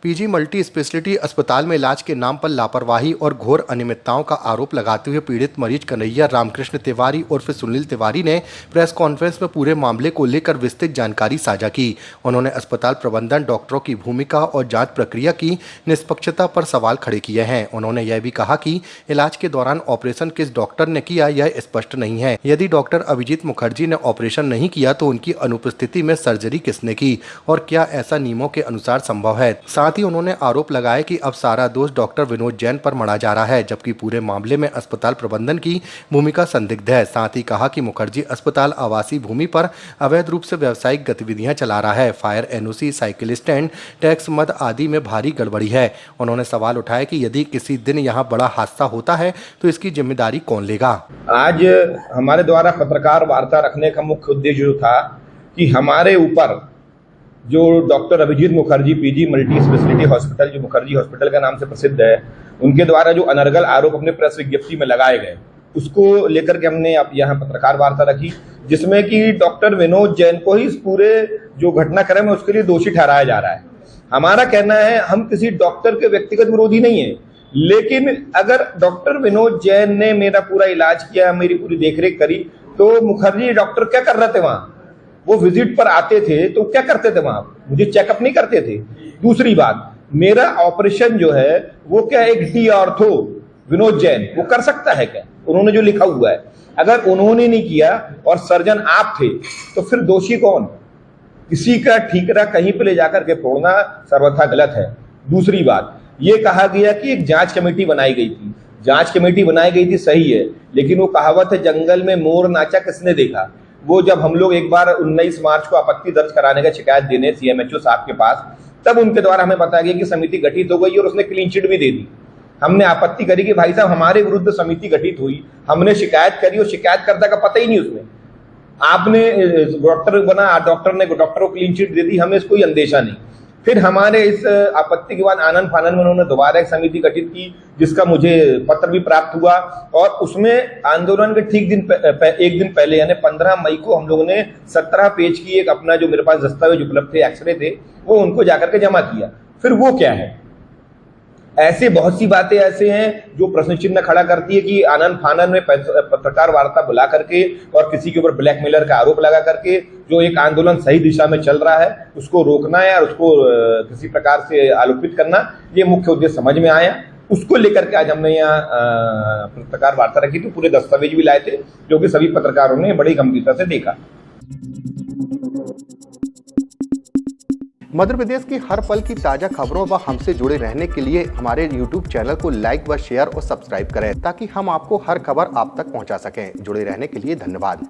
PG multi speciality अस्पताल में इलाज के नाम पर लापरवाही और घोर अनियमितताओं का आरोप लगाते हुए पीड़ित मरीज कन्हैया रामकृष्ण तिवारी उर्फ सुनील तिवारी ने प्रेस कॉन्फ्रेंस में पूरे मामले को लेकर विस्तृत जानकारी साझा की। उन्होंने अस्पताल प्रबंधन, डॉक्टरों की भूमिका और जांच प्रक्रिया की निष्पक्षता पर सवाल खड़े किए हैं। उन्होंने यह भी कहा कि इलाज के दौरान ऑपरेशन किस डॉक्टर ने किया यह स्पष्ट नहीं है। यदि डॉक्टर अभिजीत मुखर्जी ने ऑपरेशन नहीं किया तो उनकी अनुपस्थिति में सर्जरी किसने की और क्या ऐसा नियमों के अनुसार संभव है। साथ ही उन्होंने आरोप लगाया कि अब सारा दोष डॉक्टर विनोद जैन पर मढ़ा जा रहा है, जबकि पूरे मामले में अस्पताल प्रबंधन की भूमिका संदिग्ध है। साथ ही कहा कि मुखर्जी अस्पताल आवासीय भूमि पर अवैध रूप से व्यावसायिक गतिविधियां चला रहा है। Fire NOC, cycle stand, tax मद आदि में भारी गड़बड़ी है। उन्होंने सवाल उठाया कि यदि किसी दिन यहाँ बड़ा हादसा होता है तो इसकी जिम्मेदारी कौन लेगा। आज हमारे द्वारा पत्रकार वार्ता रखने का मुख्य उद्देश्य जो था कि हमारे ऊपर जो doctor Abhijit Mukherjee PG multi specialty hospital, जो मुखर्जी हॉस्पिटल के नाम से प्रसिद्ध है, उनके द्वारा जो अनर्गल आरोप अपने प्रेस विज्ञप्ति में लगाए गए, उसको लेकर के हमने अब यहाँ पत्रकार वार्ता रखी, जिसमें कि डॉक्टर विनोद जैन को ही इस पूरे जो घटनाक्रम है उसके लिए दोषी ठहराया जा रहा है। हमारा कहना है, हम किसी डॉक्टर के व्यक्तिगत विरोधी नहीं है, लेकिन अगर डॉक्टर विनोद जैन ने मेरा पूरा इलाज किया, मेरी पूरी देखरेख करी, तो मुखर्जी डॉक्टर क्या कर रहे थे वहां? वो विजिट पर आते थे तो क्या करते थे वहां? मुझे चेकअप नहीं करते थे। दूसरी बात, मेरा ऑपरेशन जो है वो क्या एक डी ऑर्थो विनोद जैन वो कर सकता है क्या? उन्होंने जो लिखा हुआ है, अगर उन्होंने नहीं किया और सर्जन आप थे तो फिर दोषी कौन? किसी का ठीकरा कहीं पे ले जाकर के फोड़ना सर्वथा गलत है। दूसरी बात, ये कहा गया कि एक जांच कमेटी बनाई गई थी। जांच कमेटी बनाई गई थी, सही है, लेकिन वो कहावत है, जंगल में मोर नाचा किसने देखा? वो जब हम लोग एक बार 19 मार्च को आपत्ति दर्ज कराने का शिकायत देने सीएमएचओ साहब के पास, तब उनके द्वारा हमें बताया गया कि समिति गठित हो गई और उसने क्लीन चिट भी दे दी। हमने आपत्ति करी कि भाई साहब हमारे विरुद्ध समिति गठित हुई, हमने शिकायत करी और शिकायतकर्ता का पता ही नहीं उसमें, आपने डॉक्टर बना, डॉक्टर को क्लीन चिट दे दी, हमें इसको कोई अंदेशा नहीं। फिर हमारे इस आपत्ति के बाद आनन फानन में उन्होंने दोबारा एक समिति गठित की, जिसका मुझे पत्र भी प्राप्त हुआ, और उसमें आंदोलन के ठीक एक दिन पहले यानी 15 मई को हम लोगों ने 17 पेज की एक अपना जो मेरे पास दस्तावेज उपलब्ध थे, एक्सरे थे, वो उनको जाकर के जमा किया। फिर वो क्या है? ऐसे बहुत सी बातें ऐसे हैं जो प्रश्न चिन्ह खड़ा करती है कि आनन फानन में पत्रकार वार्ता बुला करके और किसी के ऊपर ब्लैकमेलर का आरोप लगा करके जो एक आंदोलन सही दिशा में चल रहा है उसको रोकना है और उसको किसी प्रकार से आलोकित करना, ये मुख्य उद्देश्य समझ में आया। उसको लेकर के आज हमने यहाँ पत्रकार वार्ता रखी थी। पूरे दस्तावेज भी लाए थे जो कि सभी पत्रकारों ने बड़ी गंभीरता से देखा। मध्य प्रदेश की हर पल की ताजा खबरों व हमसे जुड़े रहने के लिए हमारे YouTube चैनल को लाइक व शेयर और सब्सक्राइब करें ताकि हम आपको हर खबर आप तक पहुंचा सकें। जुड़े रहने के लिए धन्यवाद।